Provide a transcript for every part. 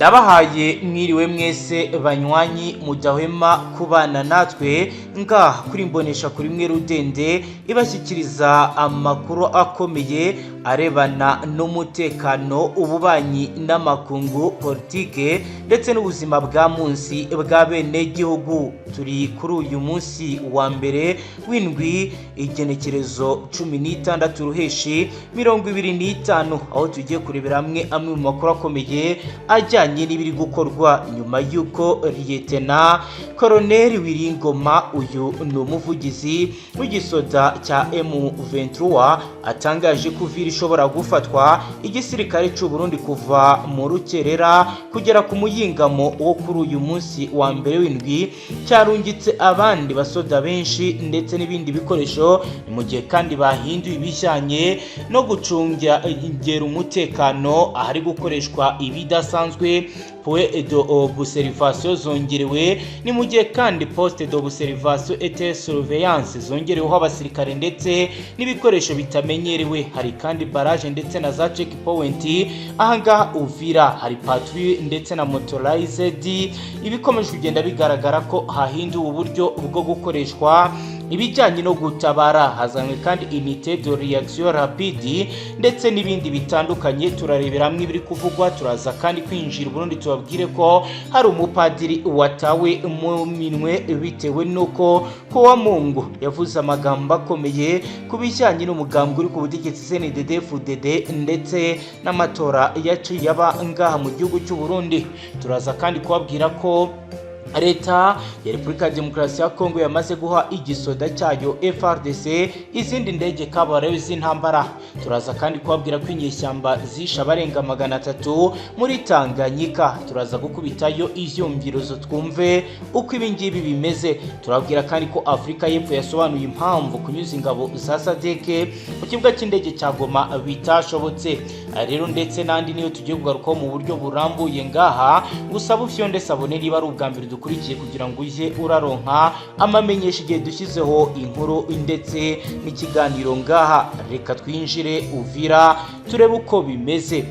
Ndabahaye mwiriwe mwese banywanyi mudahwema kubana natwe ngaha kuri mbonesha kuri mwe Rudende ibashyikiriza amakuru akomeye arebana n'umutekano, ububanyi n'amakungu, politike ndetse n'ubuzima bwa munsi bwa bene gihugu. Turi kuri uyu munsi wa mbere w'indwi igenekerezo 16 Ruheshi 2025, aho tugiye kurebera hamwe amwe mu makuru akomeye ajyanye n'ibiri gukorwa nyuma y'uko Lieutenant Colonel Wiringoma, uyu ni umuvugizi w'igisoda cya M23, atangaje ko Uvira ishobora gufatwa igisirikare cy'u Burundi kuva mu rukerera kugera ku muyingamo wo kuri uyu munsi wa mbere w'indwi, cyarungitse abandi basoda benshi ndetse n'ibindi bikoresho, mu gihe kandi bahinduye ibijyanye no gucungira umutekano ahari gukoreshwa ibidasanzwe. Point d'observation zongerewe, ni mu gihe kandi poste d'observation et surveillance zongereweho abasirikare ndetse n'ibikoresho bitamenyerewe. Hari kandi barrage ndetse na za checkpoint. Ahangaha Uvira hari patrouille ndetse na motorized. Ibikomeje kugenda bigaragara ko hahinduwe uburyo bwo gukoreshwa ibijyanye no gutabara. Hazanywe kandi unité de réaction rapide ndetse n'ibindi bitandukanye. Turarebera hamwe ibiri kuvugwa, turaza kandi kwinjira Burundi tubabwire ko hari umupadiri watawe mu minwe bitewe nuko kuwa Mungu yavuze amagambo akomeye ku bijyanye n'umugambwe uri ku butegetsi CNDD-FDD ndetse n'amatora yaciye yaba ngaha mu gihugu cy'u Burundi. Turaza kandi kubabwira ko Leta ya Repubulika ya Demokarasi ya Kongo yamaze guha igisoda cyayo FARDC izindi ndege kabarebe z'intambara. Turaza kandi kubabwira ko inyeshyamba zisha barenga 300 muri Tanganyika. Turaza gukubitayo ivyumvirozo twumve uko ibingibi bimeze. Turabwira kandi ko Afrika y'Epfo yasobanuye impamvu kunyuza ingabo za SADC mu kibuga cy'indege cya Goma bitashobotse. Rero ndetse nandi niyo tugiye kugarukaho mu buryo burambuye ngaha. Gusaba ufyonde sabone niba ari ubwa mbere dukurikiye kugira ngo uje uraronka amamenyesha igihe dushyizeho inkuru ndetse n'ikiganiro ngaha. Reka twinjire Uvira turebe uko bimeze.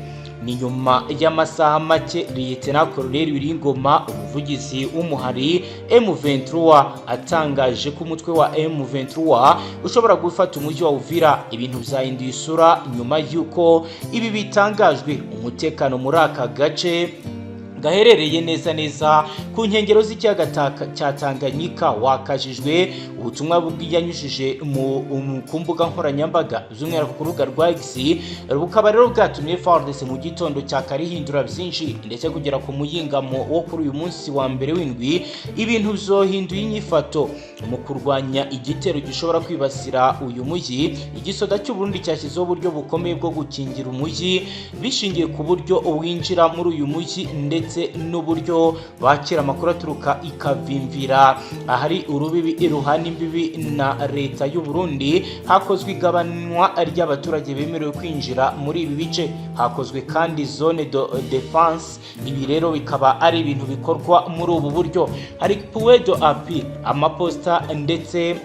Ni nyuma y'amasaha make Lieutenant Colonel Wiringoma, umuvugizi w'umuhari M23, atangaje ko umutwe wa M23 ushobora gufata umujyi wa Uvira. Ibintu byahinduye isura nyuma y'uko ibi bitangajwe. Umutekano muri aka gace gaherereye neza ku nkengero z'ikiyaga cya Tanganyika wakajijwe. Ubutumwa bwiyanyujije ku mbuga nkoranyambaga by'umwihariko ku rubuga rwa X, bukaba rero bwatumye FARDC mu gitondo cya kare hindura byinshi ndetse kugera ku muyingamo wo kuri uyu munsi wa mbere w'indwi. Ibintu byohinduye inyifato mu kurwanya igitero gishobora kwibasira uyu mujyi. Igisoda cy'u Burundi cyashyizeho uburyo bukomeye bwo gukingira umujyi bishingiye ku buryo winjira muri uyu mujyi ndetse n'uburyo bakira amakuru aturuka ikavimvira ahari urubibi iruhana imbibi na leta y'u Burundi. Hakozwe igabanwa ry'abaturage bemerewe kwinjira muri ibi bice. Hakozwe kandi zone de defense. Ibi rero bikaba ari ibintu bikorwa muri ubu buryo. Hari point d'appui, amaposta ndetse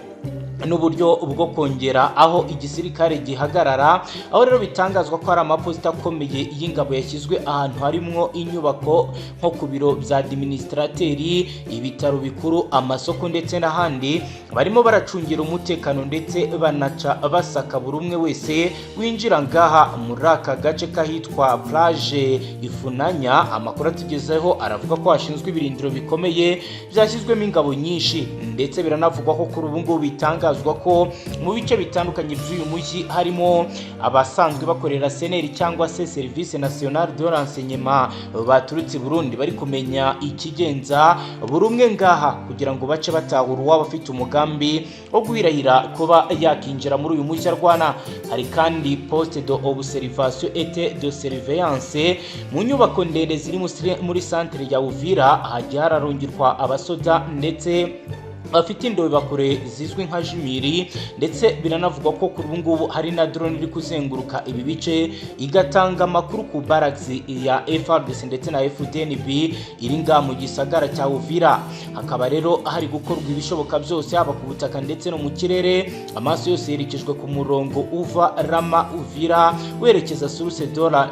n'uburyo bwo kongera aho igisirikare gihagarara. Aho rero bitangazwa ko hari amaposita akomeye y'ingabo yashyizwe ahantu harimo inyubako nko ku biro bya administrateri, ibitaro bikuru, amasoko ndetse n'ahandi. Barimo baracungira umutekano ndetse banaca basaka buri umwe wese winjira ngaha muri aka gace kahitwa plage Ifunanya. Amakuru atugezeho aravuga ko hashinzwe ibirindiro bikomeye byashyizwemo ingabo nyinshi ndetse biranavugwa ko kuri ubu ngubu bitangazwa ko mu bice bitandukanye by'uyu mujyi harimo abasanzwe bakorera CNR cyangwa se Service National de Renseignement baturutse Burundi bari kumenya ikigenza buri umwe ngaha kugira ngo bace batahura uwaba afite umugambi wo guhirahira kuba yakinjira muri uyu mujyi arwana. Hari kandi poste d'observation et de surveillance mu nyubako ndende ziri muri centre ya Uvira. Hajya hararungirwa abasoda ndetse bafite indobakure zizwi nka jimiri ndetse biranavugwa ko kuri ubu ngubu hari na drone iri kuzenguruka ibi bice igatanga amakuru ku barracks ya FARDC ndetse na FDNB iri nga mu gisagara cya Uvira. Hakaba rero hari gukorwa ibishoboka byose haba ku butaka ndetse no mu kirere. Amaso yose yerekejwe ku murongo uva Rama Uvira werekeza Source de la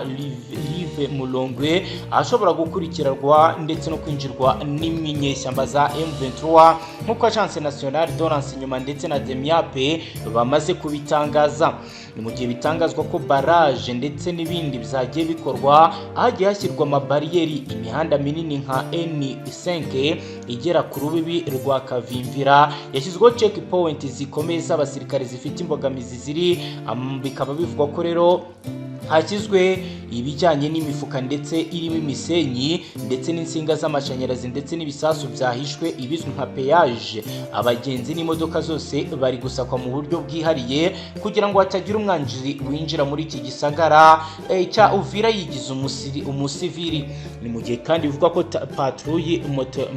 Mulongwe ashobora gukurikirwa ndetse no kwinjirwa n'inyeshyamba za M23 nk'uko Agence Nationale de Renseignement ndetse na DEMIAPE bamaze kubitangaza. Ni mu gihe bitangazwa ko barrage ndetse n'ibindi byagiye bikorwa ahagiye hashyirwa amabariyeri imihanda minini nka N5 igera ku rubibi rwa Kavimvira yashyizweho checkpoint zikomeye z'abasirikare zifite imbogamizi ziri bikaba bivugwa ko rero hashyizwe ibijyanye n'imifuka ndetse irimo imisenyi ndetse n'insinga z'amashanyarazi ndetse n'ibisasu byahishwe ibizwi nka peyage. Abagenzi n'imodoka zose bari gusakwa mu buryo bwihariye kugira ngo hatagira umwanjiri winjira muri iki gisagara cya Uvira yigize umusivili. Ni mu gihe kandi bivugwa ko patrouille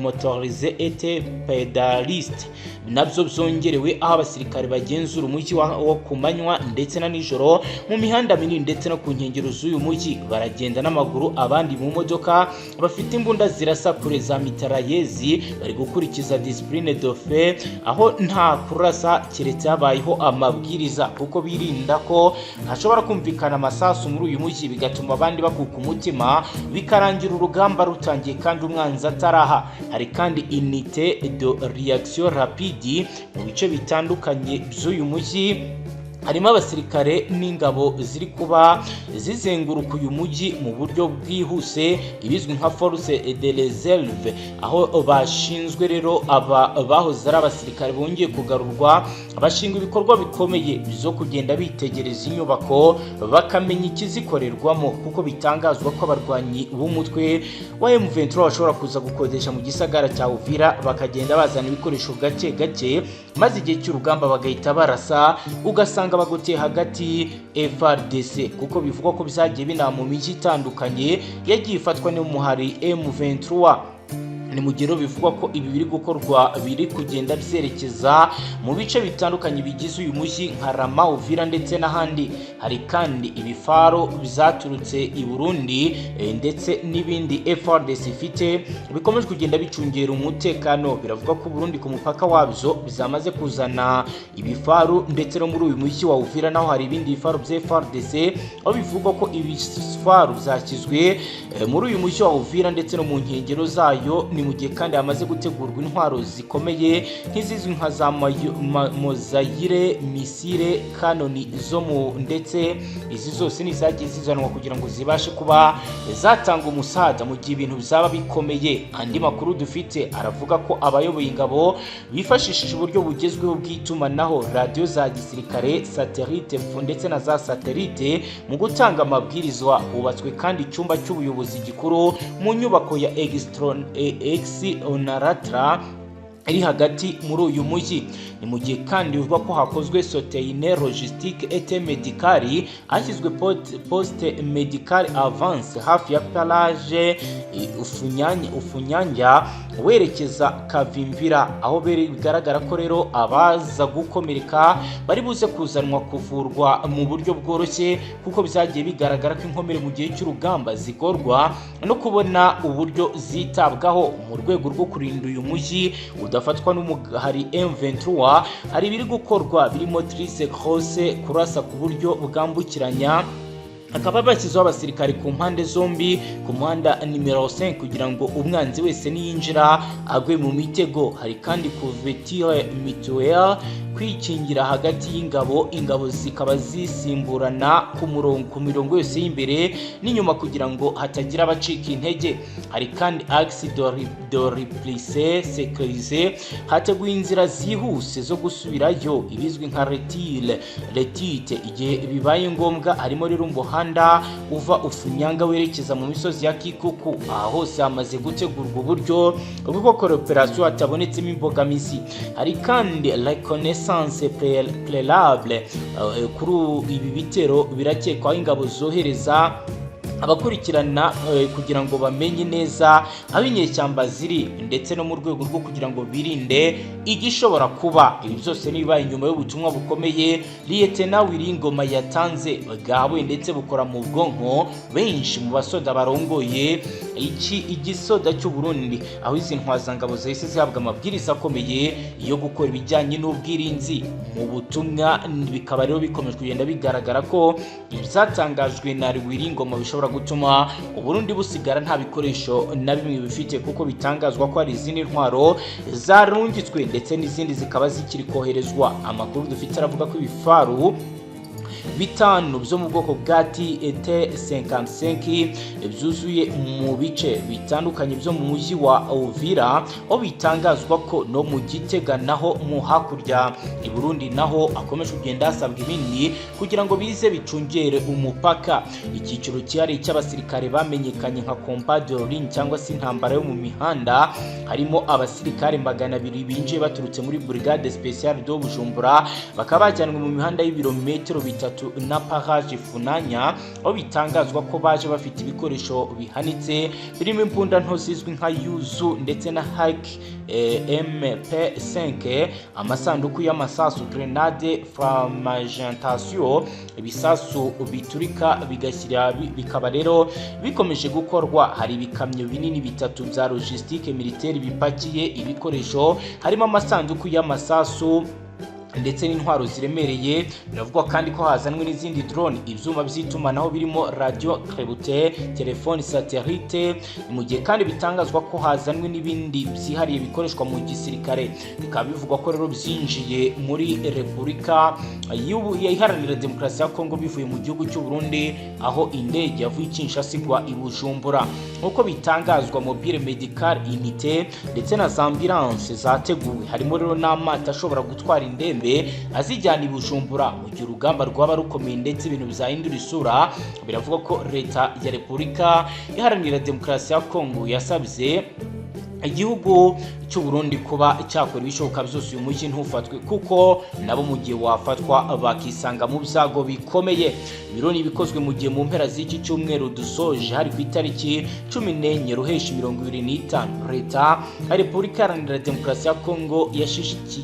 motorisée et pédaliste nabyo byongerewe aho abasirikare bagenzura umujyi wo ku manywa ndetse na nijoro mu mihanda minini ndetse no ku nkengero z'uyu mujyi. Baragenda n'amaguru abandi mu modoka bafite imbunda zirasa kure za mitarayezi bari gukurikiza discipline de fait aho nta kurasa keretse habayeho amabwiriza kuko birinda ko hashobora kumvikana amasasu muri uyu mujyi bigatuma abandi bakuka umutima bikarangira urugamba rutangiye kandi umwanzi ataraha. Hari kandi unité de réaction rapide mu bice bitandukanye by'uyu mujyi harimo abasirikare n'ingabo ziri kuba zizenguruka uyu mujyi mu buryo bwihuse ibizwi nka force de réserve aho bashinzwe rero bahoze ari abasirikare bongeye kugarurwa bashinga ibikorwa bikomeye byo kugenda bitegereza inyubako bakamenya ikizikorerwamo kuko bitangazwa ko abarwanyi b'umutwe wa M23 bashobora kuza gukodesha mu gisagara cya Uvira bakagenda bazana ibikoresho gake gake maze igihe cy'urugamba bagahita barasa ugasanga bagoteye hagati FARDC kuko bivugwa ko byagiye binama mu mijyi itandukanye yagiye ifatwa n'umuhari M23. Ni mu gihe bivugwa ko ibi biri gukorwa biri kugenda byerekeza mu bice bitandukanye bigize uyu mujyi nka Rama, Uvira ndetse n'ahandi. Hari kandi ibifaro bizaturutse i Burundi ndetse n'ibindi FARDC ifite bikomeje kugenda bicungera umutekano. Biravuga ko Burundi ku mupaka wabyo bizamaze kuzana ibifaro ndetse no muri uyu mujyi wa Uvira naho hari ibindi bifaro bya FARDC aho bivugwa ko ibifaro byakizwe muri uyu mujyi wa Uvira ndetse no mu nkengero zayo. Ni mu gihe kandi hamaze gutegurwa intwaro zikomeye nk'izizwi nka za Mozayire, misile, kanoni zo mu ndetse izi zose nizagiye zizanwa kugira ngo zibashe kuba zatanga umusada mu gihe ibintu bizaba bikomeye. Andi makuru dufite aravuga ko abayoboye ingabo bifashishije uburyo bugezweho bw'itumanaho, radio za gisirikare, satellite ndetse na za satellite mu gutanga amabwirizwa. Hubatswe kandi icyumba cy'ubuyobozi gikuru mu nyubako ya Onaratra iri hagati muri uyu mujyi. Ni mu gihe kandi bivugwa ko hakozwe soutien logistique et médical hashyizwe poste médical avance hafi ya Plage Ufunyanja werekeza Kavimvira aho bigaragara ko rero abaza gukomereka bari buze kuzanwa kuvurwa mu buryo bworoshye kuko byagiye bigaragara ko inkomere mu gihe cy'urugamba zikorwa no kubona uburyo zitabwaho mu rwego rwo kurinda uyu mujyi udafatwa n'umuhari M23. Hari biri gukorwa birimo trice crosse kurasa ku buryo bwambukiranya akaba bashyizeho abasirikare ku mpande zombi ku muhanda nimero 5 kugira ngo umwanzi wese niyinjira agwe mu mitego. Hari kandi couverture mutuelle kwikingira hagati ingabo zikaba zisimburana ku mirongo yose y'imbere n'inyuma kugira ngo hatagira abacika intege. Hari kandi axe de reprise sécurisé hateguye inzira zihuse zo gusubirayo ibizwi nka retite igihe bibaye ngombwa. Harimo rero umuhanda uva Ufunyanga werekeza mu misozi ya Kikuku aha hose hamaze gutegurwa uburyo bwo gukora operation hatabonetsemo imbogamizi. Hari kandi reconnaissance préalable kuri ibi bitero birakekwaho ingabo zohereza abakurikirana kugira ngo bamenye neza aho inyeshyamba ziri ndetse no mu rwego rwo kugira ngo birinde igishobora kuba. Ibi byose nibibaye nyuma y'ubutumwa bukomeye Lieutenant Wiringoma yatanze bwawe ndetse bukora mu bwonko benshi mu basoda barongoye igisoda cy'u Burundi aho izi ntwazangabo zahise zihabwa amabwiriza akomeye yo gukora ibijyanye n'ubwirinzi mu butumwa. Bikaba rero bikomeje kugenda bigaragara ko ibyatangajwe na Wiringoma bishobora bishobora gutuma Uburundi busigara nta bikoresho na bimwe bifite, kuko bitangazwa ko hari izindi ntwaro zarungitswe ndetse n'izindi zikaba zikiri koherezwa. Amakuru dufite aravuga ko ibifaru bitanu byo mu bwoko bwa TT55 byuzuye mu bice bitandukanye byo mu mujyi wa Uvira, aho bitangazwa ko no mu Gitega naho mu hakurya i Burundi naho akomeje kugenda hasabwa ibindi kugira ngo bize bicungere umupaka. Icyiciro cyari cy'abasirikare bamenyekanye nka combat de ligne cyangwa se intambara yo mu mihanda, harimo abasirikare 200 binjiye baturutse muri brigade spéciale de Bujumbura, bakaba bajyanwe mu mihanda y'ibirometero bitatu na Parage Funanya, aho bitangazwa ko baje bafite ibikoresho bihanitse birimo imbunda nto zizwi nka Yuzu ndetse na Hak MP5, amasanduku y'amasasu, grenade fragmentation, ibisasu biturika bigashyira bikaba rero bikomeje gukorwa. Hari ibikamyo binini bitatu bya logistique militaire bipakiye ibikoresho, harimo amasanduku y'amasasu ndetse n'intwaro ziremereye. Biravugwa kandi ko hazanwe n'izindi drone, ibyuma by'itumanaho birimo radio crébute, telefone satellite, mu gihe kandi bitangazwa ko hazanwe n'ibindi byihariye bikoreshwa mu gisirikare. Bikaba bivugwa ko rero byinjiye muri Repubulika Iharanira Demokarasi ya Kongo bivuye mu gihugu cy'u Burundi, aho indege yavuye Kinshasa igwa i Bujumbura. Nk'uko bitangazwa, mobile medical unité ndetse na ambulance zateguwe, harimo rero n'amato ashobora gutwara indembe azijyana i Bujumbura mu gihe urugamba rwaba rukomeye ndetse ibintu bizahindura isura. Biravuga ko leta ya Repubulika Iharanira Demokarasi ya Kongo yasabye igihugu cy'u Burundi kuba cyakora ibishoboka byose uyu mujyi ntufatwe, kuko nabo mu gihe wafatwa bakisanga mu byago bikomeye. Bironi bikozwe mu gihe mu mpera z'iki cyumweru dusoje, hari ku itariki 14 Ruheshi 2025, leta ya Repubulika Iharanira Demokarasi ya Kongo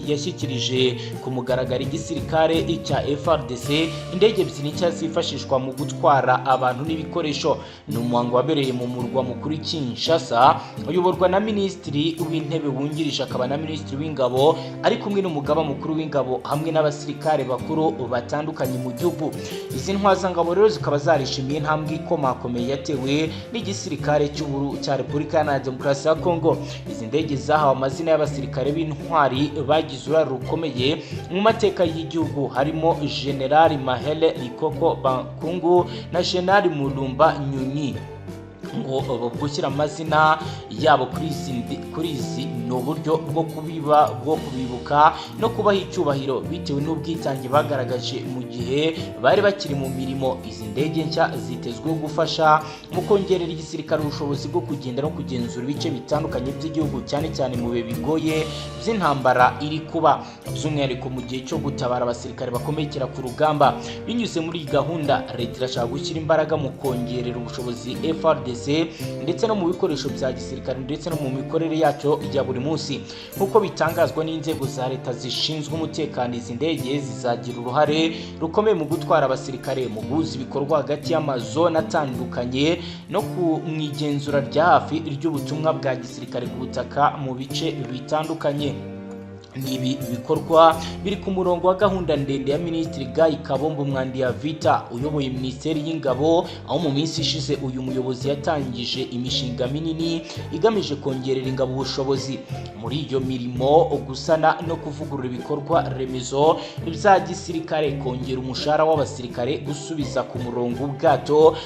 yashyikirije ku mugaragaro igisirikare cya FARDC indege ebyiri nshya zifashishwa mu gutwara abantu n'ibikoresho. Ni umuhango wabereye mu murwa mukuru Kinshasa, uyoborwa na Minisitiri w'Intebe wungirije akaba na Minisitiri w'Ingabo, ari kumwe n'umugaba mukuru w'ingabo hamwe n'abasirikare bakuru batandukanye mu gihugu. Izi ntwazangabo rero zikaba zarishimiye intambwe ikomakomeye yatewe n'igisirikare cya Repubulika ya Demokarasi ya Kongo. Izi ndege zahawe amazina y'abasirikare b'intwari bagize uruhare rukomeye mu mateka y'igihugu, harimo General Mahele Likoko Bakungu na General Mulumba Nyunyi. Ngo gushyira amazina yabo kuri izi ni uburyo bwo kubibuka no kubaha icyubahiro bitewe n'ubwitange bagaragaje mu gihe bari bakiri mu mirimo. Izi ndege nshya zitezweho gufasha mu kongerera igisirikare ubushobozi bwo kugenda no kugenzura ibice bitandukanye by'igihugu, cyane cyane mu bihe bigoye by'intambara iri kuba, by'umwihariko mu gihe cyo gutabara abasirikare bakomekera ku rugamba. Binyuze muri iyi gahunda, leta irashaka gushyira imbaraga mu kongerera ubushobozi FARDC ndetse no mu bikoresho bya gisirikare ndetse no mu mikorere yacyo ya buri munsi. Nk'uko bitangazwa n'inzego za leta zishinzwe umutekano, izi ndege zizagira uruhare rukomeye mu gutwara abasirikare, mu guhuza ibikorwa hagati y'amazone atandukanye no mu igenzura rya hafi ry'ubutumwa bwa gisirikare ku butaka mu bice bitandukanye. Nibi bikorwa biri ku murongo wa gahunda ndende ya Minisitiri Guy Kabombo Mwandiyavita uyoboye Minisiteri y'Ingabo, aho mu minsi ishize uyu muyobozi yatangije imishinga minini igamije kongerera ingabo ubushobozi muri iyo mirimo, gusana no kuvugurura ibikorwa remezo bya gisirikare, kongera umushahara w'abasirikare, gusubiza ku murongo ubwato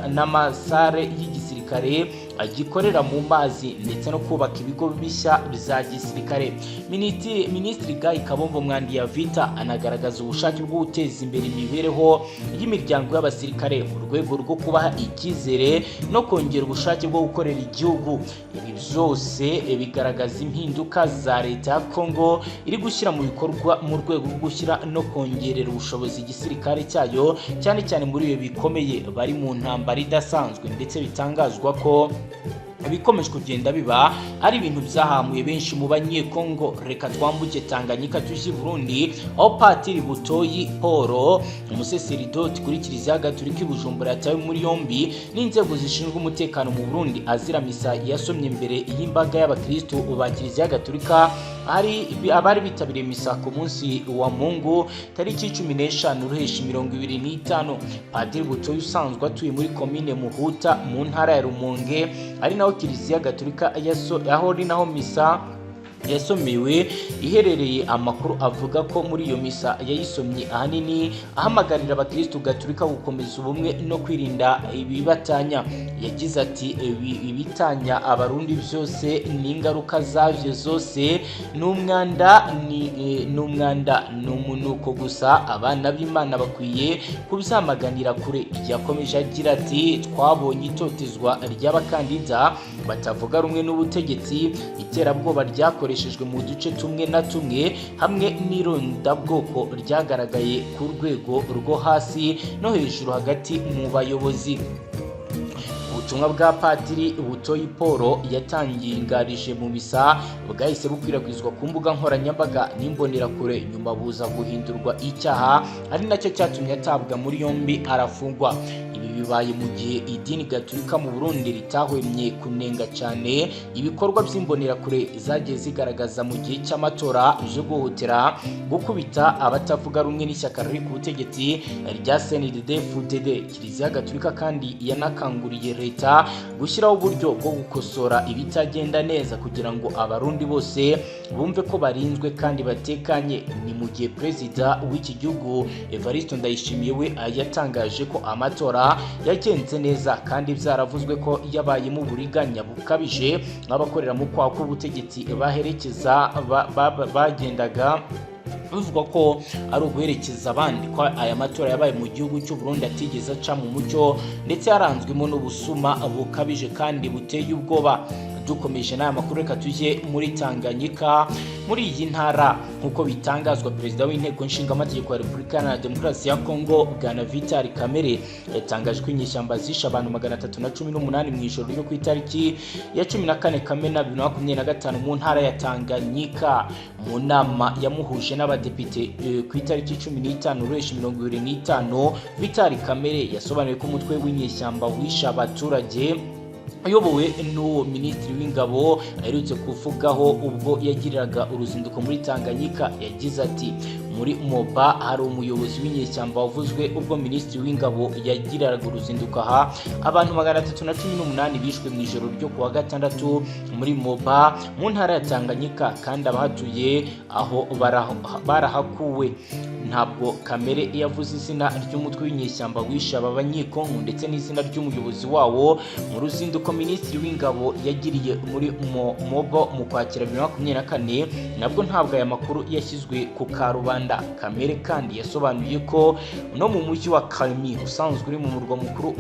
n'amasare y'igisirikare agikorera mu mazi ndetse no kubaka ibigo bishya bya gisirikare. Minisitiri Guy Kabombo Mwandiyavita anagaragaza ubushake bwo guteza imbere imibereho y'imiryango y'abasirikare mu rwego rwo kubaha icyizere no kongera ubushake bwo gukorera igihugu. Ibi byose bigaragaza impinduka za leta ya Kongo iri gushyira mu bikorwa mu rwego rwo gushyira no kongerera ubushobozi igisirikare cyayo, cyane cyane muri iyo bikomeye bari mu ntambara idasanzwe, ndetse bitangazwa ko bikomeje kugenda biba ari ibintu byahamuye benshi mu banyekongo. Reka twambuke Tanganyika tujye Burundi, aho Patiri Butoyi Paul, umuseseridoti kuri Kiliziya Gatolika i Bujumbura, yatawe muri yombi n'inzego zishinzwe umutekano mu Burundi azira misa yasomye imbere y'imbaga y'abakristo ba Kiliziya Gatolika abari bitabiriye misa ku munsi wa Mungu tariki 15 ruheshi 2025. Padiri Butoyi usanzwe atuye muri komine Muhuta mu ntara ya Rumonge ari naho Kiliziya Gatolika aho ari naho misa yasomewe iherereye. Amakuru avuga ko muri iyo misa yayisomye ahanini ahamagarira abakristo Gatolika gukomeza ubumwe no kwirinda ibibatanya. Yagize ati ibitanya abarundi byose n'ingaruka zavyo zose n'umwanda n'umunuko gusa abana b'Imana bakwiye kubizamaganira kure. Yakomeje agira ati twabonye itotezwa ry'abakandida batavuga rumwe n'ubutegetsi, iterabwoba ryakoreshejwe mu duce tumwe na tumwe hamwe n'irondabwoko ryagaragaye ku rwego rwo hasi no hejuru hagati mu bayobozi. Ubutumwa bwa Padiri Butoyi Paul yatangarije mu misa bwahise bukwirakwizwa ku mbuga nkoranyambaga n'imbonerakure, nyuma buza guhindurwa icyaha ari nacyo cyatumye atabwa muri yombi arafungwa. Ibi bibaye mu gihe idini Gatolika mu Burundi ritahwemye kunenga cyane ibikorwa by'imbonerakure zagiye zigaragaza mu gihe cy'amatora byo guhotera gukubita abatavuga rumwe n'ishyaka riri ku butegetsi rya CNDD-FDD. Kiliziya Gatolika kandi yanakanguriye leta gushyiraho uburyo bwo gukosora ibitagenda neza kugira ngo abarundi bose bumve ko barinzwe kandi batekanye. Ni mu gihe Perezida w'iki gihugu Evariste Ndayishimiye we yatangaje ko amatora yagenze neza kandi byaravuzwe ko yabayemo uburiganya bukabije nk'abakorera mu kwaha k'ubutegetsi baherekeza bagendaga bivuga ko ari uguherekeza abandi, ko aya matora yabaye mu gihugu cy'u Burundi atigeze aca mu mucyo ndetse yaranzwemo n'ubusuma bukabije kandi buteye ubwoba. Dukomeje n'aya makuru reka tujye muri Tanganyika. Muri iyi ntara nk'uko bitangazwa, Perezida w'Inteko Nshingamategeko ya Repubulika Iharanira Demokarasi ya Kongo Bwana Vital Kamerhe yatangaje ko inyeshyamba zishe abantu 318 mu ijoro ryo ku itariki ya 14 Kamena 2025 mu ntara ya Tanganyika. Mu nama yamuhuje n'abadepite ku itariki 15 Ruheshi 2025, Vital Kamerhe yasobanuye ko umutwe w'inyeshyamba wishe abaturage ayobowe n'uwo Minisitiri w'Ingabo aherutse kuvugaho ubwo yagiriraga uruzinduko muri Tanganyika. Yagize ati muri Moba hari umuyobozi w'inyeshyamba wavuzwe ubwo Minisitiri w'Ingabo yagiriraga uruzinduko aha. Abantu 318 bishwe mu ijoro ryo kuwa gatandatu muri Moba mu ntara ya Tanganyika kandi abahatuye aho barahakuwe. Ntabwo Kamerhe yavuze izina ry'umutwe w'inyeshyamba wishe aba banyekongo ndetse n'izina ry'umuyobozi wawo mu ruzinduko Minisitiri w'Ingabo yagiriye muri Moba mu Kwakira 2024. Nabwo ntabwo aya makuru yashyizwe ku karubanda. Kamerhe kandi yasobanuye ko no mu mujyi wa Kalemi usanzwe uri mu murwa mukuru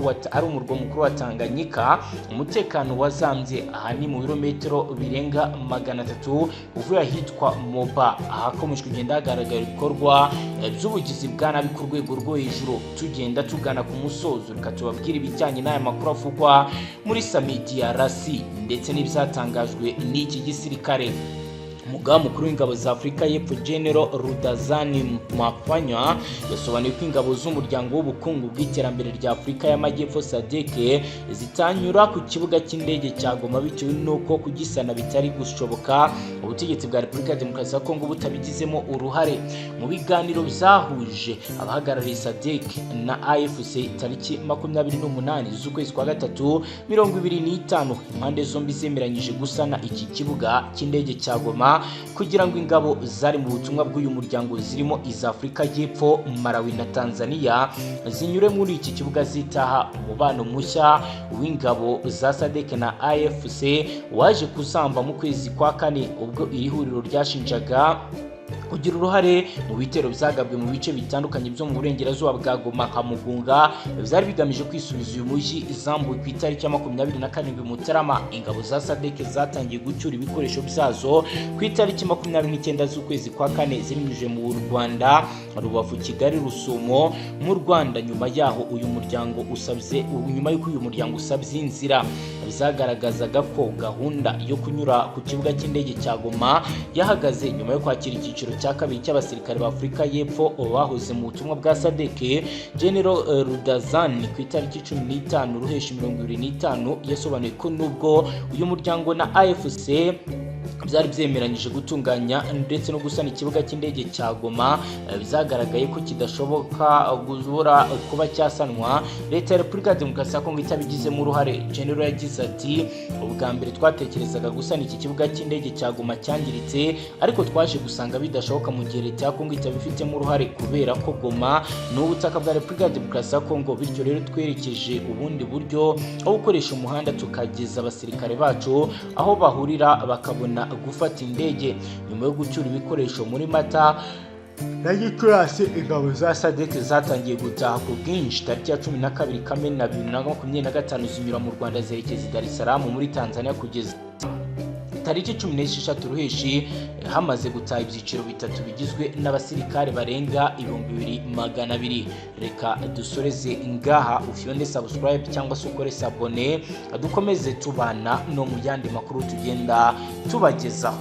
wa Tanganyika umutekano wazambye. Aha ni mu birometero birenga 300 uvuye ahitwa Moba, ahakomeje kugenda hagaragara ibikorwa by'ubugizi bwa nabi ku rwego rwo hejuru. Tugenda tugana ku musozo, reka tubabwire ibijyanye n'aya makuru avugwa muri DRC ndetse n'ibyatangajwe n'iki gisirikare. Umugaba mukuru w'ingabo za Afurika y'Epfo General Rudazani Mapanya yasobanuye ko ingabo z'umuryango w'ubukungu bw'iterambere rya Afurika y'Amajyepfo SADC zitanyura ku kibuga cy'indege cya Goma bitewe n'uko kugisana bitari gushoboka, ubutegetsi bwa Repubulika ya Demokarasi ya Kongo butabigizemo uruhare. Mu biganiro byahuje abahagarariye SADC na AFC tariki 28 z'ukwezi kwa gatatu 2025, impande zombi zemeranyije gusana iki kibuga cy'indege cya Goma kugira ngo ingabo zari mu butumwa bw'uyu muryango zirimo iza Afurika y'Epfo, Malawi na Tanzania zinyure muri iki kibuga zitaha. Umubano mushya w'ingabo za SADC na AFC waje kuzamba mu kwezi kwa kane ubwo iri huriro ryashinjaga kugira uruhare mu bitero byagabwe mu bice bitandukanye byo mu burengerazuba bwa Goma nka Mugunga. Byari bigamije kwisubiza uyu mujyi izambuwe ku itariki ya 27 Mutarama. Ingabo za SADC zatangiye gucyura ibikoresho byazo ku itariki 29 z'ukwezi kwa kane zirinyuje mu Rwanda, Rubavu, Kigali, Rusumo mu Rwanda. Nyuma yaho uyu muryango usabye inzira bizagaragazaga ko gahunda yo kunyura ku kibuga cy'indege cya Goma yahagaze nyuma yo kwakira icyiciro cya kabiri cy'abasirikare ba Afurika y'Epfo bahoze mu butumwa bwa SADC. General Rudazani ku itariki 15 Ruheshi 2025 yasobanuye ko nubwo uyu muryango na AFC byari byemeranyije gutunganya ndetse no gusana ikibuga cy'indege cya Goma bizagaragaye ko kidashoboka guzura kuba cyasanwa. Leta ya Repubulika ya Demokarasi ya Kongo itabigizemo uruhare. General yagize ati ubwa mbere twatekerezaga gusana iki kibuga cy'indege cya Goma cyangiritse, ariko twaje gusanga bidashoboka mu gihe Leta ya Kongo itabifitemo uruhare kubera ko Goma ni ubutaka bwa Repubulika ya Demokarasi ya Kongo. Bityo rero twerekeje ubundi buryo aho gukoresha umuhanda tukageza abasirikare bacu aho bahurira bakabona gufata indege. Nyuma yo gucyura ibikoresho muri Mata na Gicurasi, ingabo za SADC zatangiye gutaha ku bwinshi. Tariki ya 12 Kamena 2025 zinyura mu Rwanda zerekeza Dar es Salaam muri Tanzania kugeza tariki 16 Ruheshi hamaze gutaha ibyiciro bitatu bigizwe n'abasirikare barenga 2200. Reka dusoreze ngaha, ufyonde subscribe cyangwa se ukore sabone, dukomeze tubana no mu yandi makuru tugenda tubagezaho.